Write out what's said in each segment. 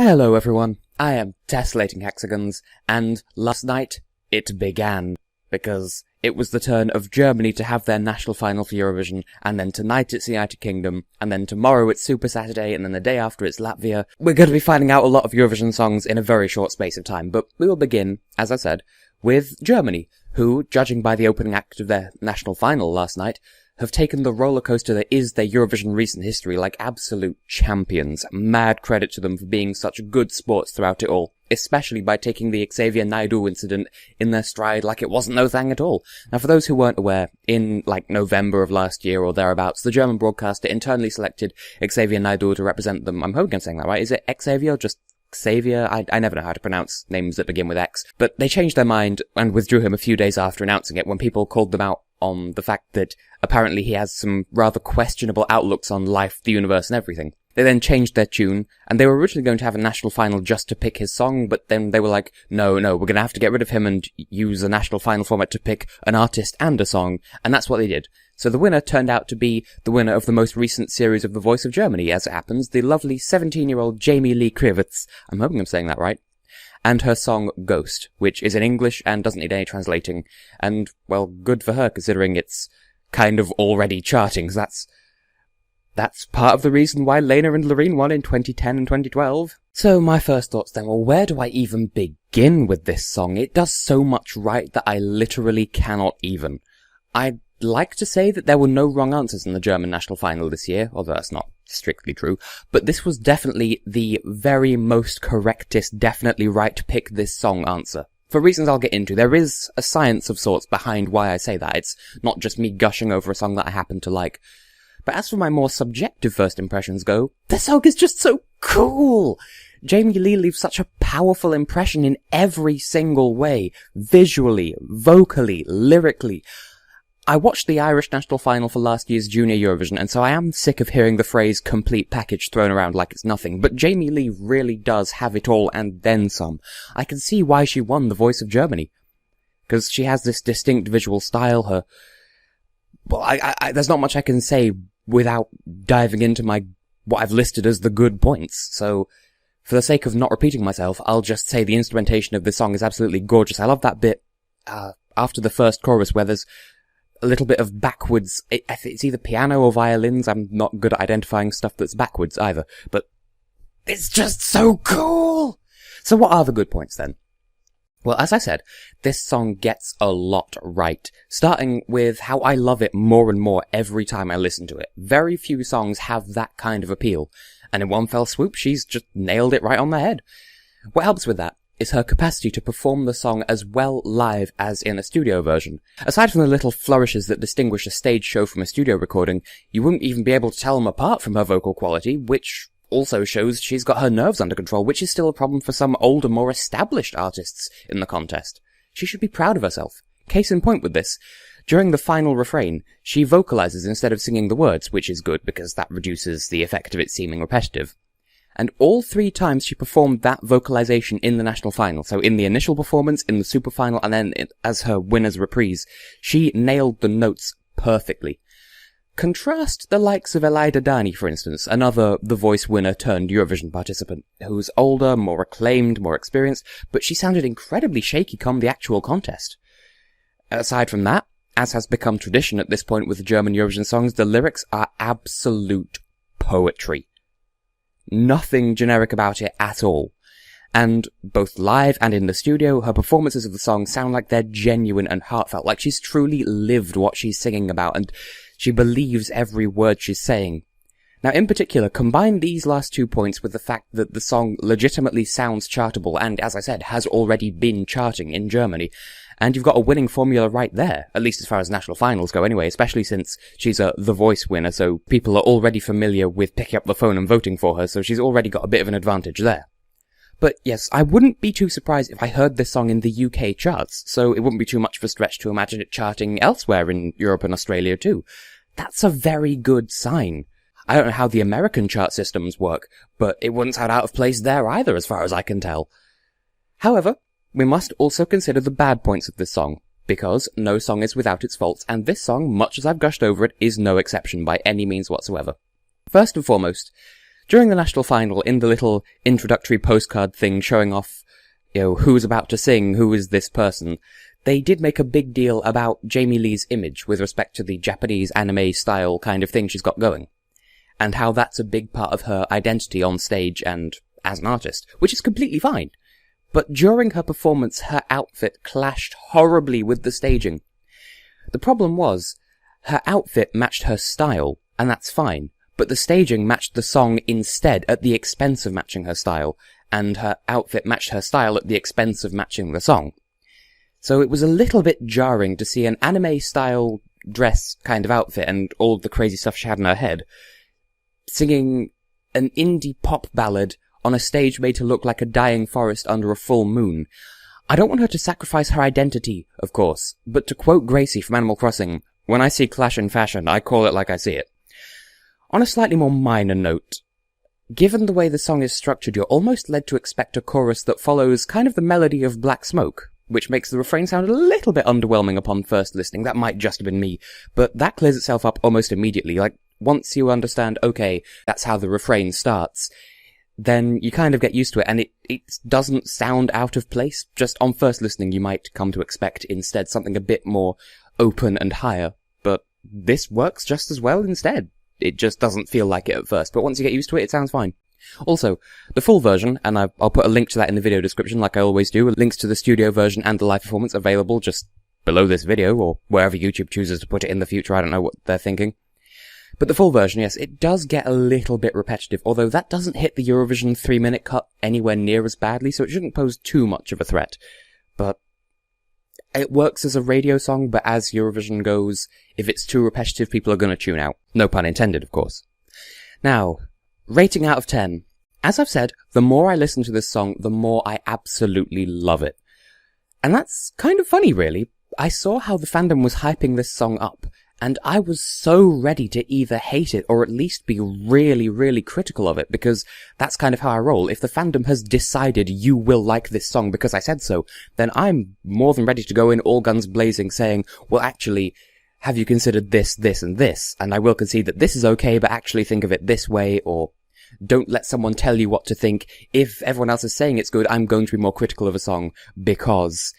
Hello everyone, I am Tessellating Hexagons, and last night it began, because it was the turn of Germany to have their national final for Eurovision, and then tonight it's the United Kingdom, and then tomorrow it's Super Saturday, and then the day after it's Latvia. We're going to be finding out a lot of Eurovision songs in a very short space of time, but we will begin, as I said, with Germany, who, judging by the opening act of their national final last night, have taken the roller coaster that is their Eurovision recent history like absolute champions. Mad credit to them for being such good sports throughout it all, especially by taking the Xavier Naidoo incident in their stride like it wasn't no thing at all. Now, for those who weren't aware, in November of last year or thereabouts, the German broadcaster internally selected Xavier Naidoo to represent them. I'm hoping I'm saying that right. Is it Xavier or just Xavier? I never know how to pronounce names that begin with X. But they changed their mind and withdrew him a few days after announcing it when people called them out on the fact that apparently he has some rather questionable outlooks on life, the universe, and everything. They then changed their tune, and they were originally going to have a national final just to pick his song, but then they were like, no, we're going to have to get rid of him and use a national final format to pick an artist and a song, and that's what they did. So the winner turned out to be the winner of the most recent series of The Voice of Germany, as it happens, the lovely 17-year-old Jamie Lee Kriewitz. I'm hoping I'm saying that right. And her song Ghost, which is in English and doesn't need any translating, and, well, good for her considering it's kind of already charting, 'cause that's part of the reason why Lena and Loreen won in 2010 and 2012. So my first thoughts then, well, where do I even begin with this song? It does so much right that I literally cannot even. I'd like to say that there were no wrong answers in the German national final this year, although that's not strictly true, but this was definitely the very most correctest, definitely right pick this song answer. For reasons I'll get into, there is a science of sorts behind why I say that. It's not just me gushing over a song that I happen to like. But as for my more subjective first impressions go, the song is just so cool! Jamie Lee leaves such a powerful impression in every single way. Visually, vocally, lyrically. I watched the Irish national final for last year's Junior Eurovision, and so I am sick of hearing the phrase complete package thrown around like it's nothing, but Jamie Lee really does have it all and then some. I can see why she won The Voice of Germany. Because she has this distinct visual style, there's not much I can say without diving into what I've listed as the good points, so for the sake of not repeating myself, I'll just say the instrumentation of this song is absolutely gorgeous. I love that bit, after the first chorus where there's a little bit of backwards, I think it's either piano or violins, I'm not good at identifying stuff that's backwards either, but it's just so cool! So what are the good points then? Well, as I said, this song gets a lot right, starting with how I love it more and more every time I listen to it. Very few songs have that kind of appeal, and in one fell swoop, she's just nailed it right on the head. What helps with that is her capacity to perform the song as well live as in a studio version. Aside from the little flourishes that distinguish a stage show from a studio recording, you wouldn't even be able to tell them apart from her vocal quality, which also shows she's got her nerves under control, which is still a problem for some older, more established artists in the contest. She should be proud of herself. Case in point with this, during the final refrain, she vocalizes instead of singing the words, which is good because that reduces the effect of it seeming repetitive. And all 3 times she performed that vocalization in the national final, so in the initial performance, in the super final, and then as her winner's reprise, she nailed the notes perfectly. Contrast the likes of Elida Dani, for instance, another The Voice winner turned Eurovision participant, who's older, more acclaimed, more experienced, but she sounded incredibly shaky come the actual contest. Aside from that, as has become tradition at this point with the German Eurovision songs, the lyrics are absolute poetry. Nothing generic about it at all. And both live and in the studio, her performances of the song sound like they're genuine and heartfelt, like she's truly lived what she's singing about, and she believes every word she's saying. Now, in particular, combine these last 2 points with the fact that the song legitimately sounds chartable, and, as I said, has already been charting in Germany, and you've got a winning formula right there, at least as far as national finals go anyway, especially since she's a The Voice winner, so people are already familiar with picking up the phone and voting for her, so she's already got a bit of an advantage there. But yes, I wouldn't be too surprised if I heard this song in the UK charts, so it wouldn't be too much of a stretch to imagine it charting elsewhere in Europe and Australia too. That's a very good sign. I don't know how the American chart systems work, but it wouldn't sound out of place there either as far as I can tell. However, we must also consider the bad points of this song, because no song is without its faults, and this song, much as I've gushed over it, is no exception by any means whatsoever. First and foremost, During the national final, in the little introductory postcard thing showing off, who's about to sing, who is this person, they did make a big deal about Jamie Lee's image with respect to the Japanese anime style kind of thing she's got going, and how that's a big part of her identity on stage and as an artist, which is completely fine. But during her performance, her outfit clashed horribly with the staging. The problem was, her outfit matched her style, and that's fine, but the staging matched the song instead at the expense of matching her style, and her outfit matched her style at the expense of matching the song. So it was a little bit jarring to see an anime-style dress kind of outfit and all of the crazy stuff she had in her head, singing an indie pop ballad on a stage made to look like a dying forest under a full moon. I don't want her to sacrifice her identity, of course, but to quote Gracie from Animal Crossing, "When I see clash in fashion, I call it like I see it." On a slightly more minor note, given the way the song is structured, you're almost led to expect a chorus that follows kind of the melody of Black Smoke, which makes the refrain sound a little bit underwhelming upon first listening. That might just have been me, but that clears itself up almost immediately. Like, once you understand, okay, that's how the refrain starts, then you kind of get used to it, and it doesn't sound out of place. Just on first listening, you might come to expect instead something a bit more open and higher, but this works just as well instead. It just doesn't feel like it at first, but once you get used to it, it sounds fine. Also, the full version, and I'll put a link to that in the video description like I always do, links to the studio version and the live performance available just below this video, or wherever YouTube chooses to put it in the future. I don't know what they're thinking. But the full version, yes, it does get a little bit repetitive, although that doesn't hit the Eurovision 3-minute cut anywhere near as badly, so it shouldn't pose too much of a threat. But it works as a radio song, but as Eurovision goes, if it's too repetitive, people are going to tune out. No pun intended, of course. Now, rating out of 10. As I've said, the more I listen to this song, the more I absolutely love it. And that's kind of funny, really. I saw how the fandom was hyping this song up, and I was so ready to either hate it or at least be really, really critical of it, because that's kind of how I roll. If the fandom has decided you will like this song because I said so, then I'm more than ready to go in all guns blazing saying, well, actually, have you considered this, this, and this? And I will concede that this is okay, but actually think of it this way, or don't let someone tell you what to think. If everyone else is saying it's good, I'm going to be more critical of a song, because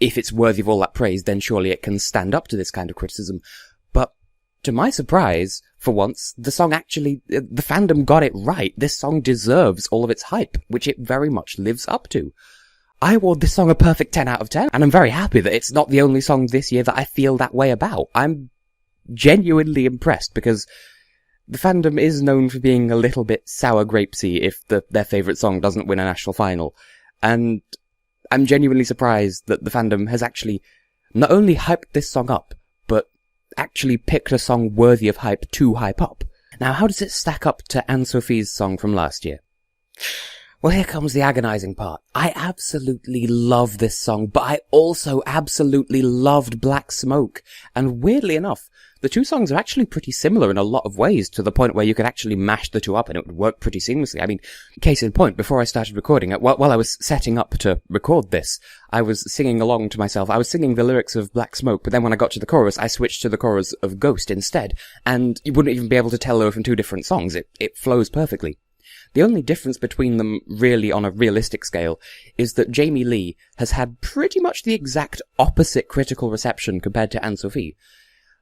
if it's worthy of all that praise, then surely it can stand up to this kind of criticism. But to my surprise, for once, the fandom got it right. This song deserves all of its hype, which it very much lives up to. I award this song a perfect 10 out of 10, and I'm very happy that it's not the only song this year that I feel that way about. I'm genuinely impressed, because the fandom is known for being a little bit sour grapesy if their favourite song doesn't win a national final. And I'm genuinely surprised that the fandom has actually not only hyped this song up, but actually picked a song worthy of hype to hype up. Now, how does it stack up to Ann Sophie's song from last year? Well, here comes the agonizing part. I absolutely love this song, but I also absolutely loved Black Smoke. And weirdly enough, the two songs are actually pretty similar in a lot of ways, to the point where you could actually mash the two up and it would work pretty seamlessly. I mean, case in point, before I started recording it, while I was setting up to record this, I was singing along to myself. I was singing the lyrics of Black Smoke, but then when I got to the chorus, I switched to the chorus of Ghost instead, and you wouldn't even be able to tell they were from two different songs. It flows perfectly. The only difference between them, really on a realistic scale, is that Jamie Lee has had pretty much the exact opposite critical reception compared to Ann Sophie.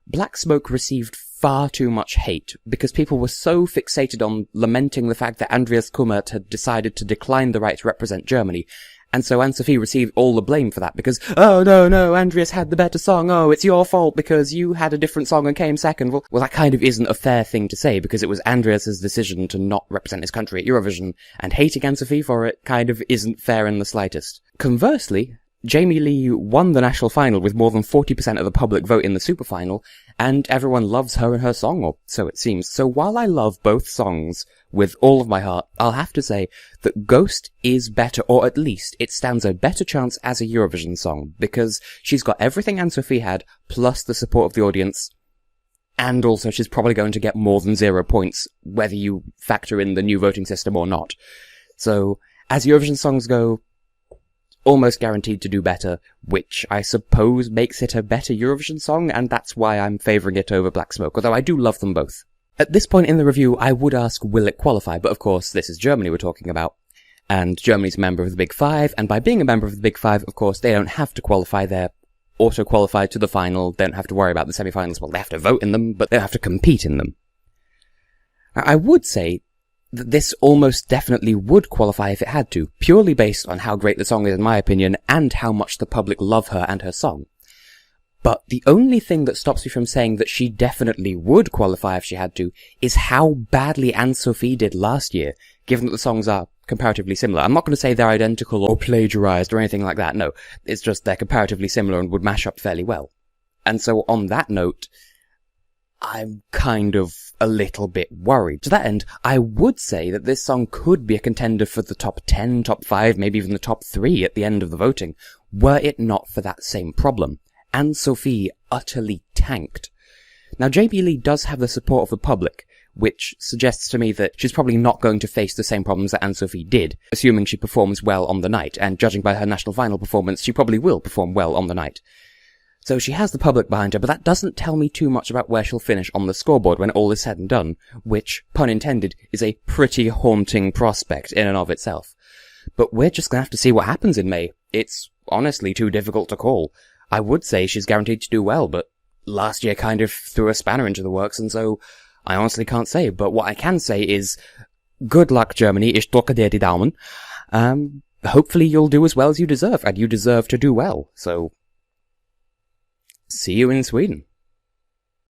Black Smoke received far too much hate, because people were so fixated on lamenting the fact that Andreas Kummert had decided to decline the right to represent Germany, and so Ann Sophie received all the blame for that, because, oh no, Andreas had the better song, oh, it's your fault because you had a different song and came second. Well, that kind of isn't a fair thing to say, because it was Andreas's decision to not represent his country at Eurovision, and hating Ann Sophie for it kind of isn't fair in the slightest. Conversely, Jamie Lee won the national final with more than 40% of the public vote in the super final, and everyone loves her and her song, or so it seems. So while I love both songs with all of my heart, I'll have to say that Ghost is better, or at least it stands a better chance as a Eurovision song, because she's got everything Ann Sophie had, plus the support of the audience, and also she's probably going to get more than 0 points, whether you factor in the new voting system or not. So, as Eurovision songs go, almost guaranteed to do better, which I suppose makes it a better Eurovision song, and that's why I'm favouring it over Black Smoke, although I do love them both. At this point in the review, I would ask, will it qualify? But of course, this is Germany we're talking about. And Germany's a member of the Big Five, and by being a member of the Big Five, of course, they don't have to qualify. They're auto-qualified to the final. They don't have to worry about the semi-finals. Well, they have to vote in them, but they don't have to compete in them. I would say that this almost definitely would qualify if it had to, purely based on how great the song is in my opinion, and how much the public love her and her song. But the only thing that stops me from saying that she definitely would qualify if she had to is how badly Ann Sophie did last year, given that the songs are comparatively similar. I'm not going to say they're identical or plagiarized or anything like that, no. It's just they're comparatively similar and would mash up fairly well. And so on that note, I'm kind of a little bit worried. To that end, I would say that this song could be a contender for the top 10, top 5, maybe even the top 3 at the end of the voting, were it not for that same problem. Ann Sophie utterly tanked. Now, JB Lee does have the support of the public, which suggests to me that she's probably not going to face the same problems that Ann Sophie did, assuming she performs well on the night, and judging by her national final performance, she probably will perform well on the night. So she has the public behind her, but that doesn't tell me too much about where she'll finish on the scoreboard when all is said and done, which, pun intended, is a pretty haunting prospect in and of itself. But we're just gonna have to see what happens in May. It's honestly too difficult to call. I would say she's guaranteed to do well, but last year kind of threw a spanner into the works, and so I honestly can't say. But what I can say is, good luck, Germany. Ich drücke dir die Daumen. Hopefully you'll do as well as you deserve, and you deserve to do well. So, see you in Sweden.